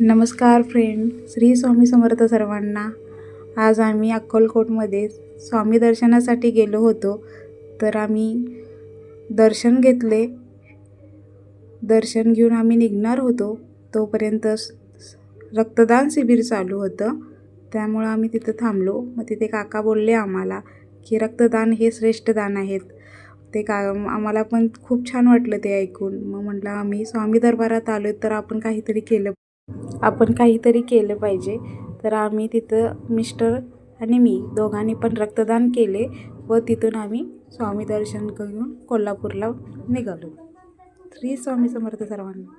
नमस्कार फ्रेंड, श्री स्वामी समर्थ सर्वांना. आज आम्ही अक्कलकोटमध्ये स्वामी दर्शनासाठी गेलो होतो. तर आम्ही दर्शन घेतले. दर्शन घेऊन आम्ही निघणार होतो. तोपर्यंत रक्तदान शिबिर चालू होतं. त्यामुळं आम्ही तिथं थांबलो. मग तिथे काका बोलले आम्हाला की रक्तदान हे श्रेष्ठ दान आहेत. ते आम्हाला पण खूप छान वाटलं ते ऐकून. मग म्हटलं आम्ही स्वामी दरबारात आलो तर आपण काहीतरी केलं पाहिजे. तर आम्ही तिथं मिस्टर आणि मी दोघांनी पण रक्तदान केले व तिथून आम्ही स्वामी दर्शन घेऊन कोल्हापूरला निघालो. श्री स्वामी समर्थ सर्वांना.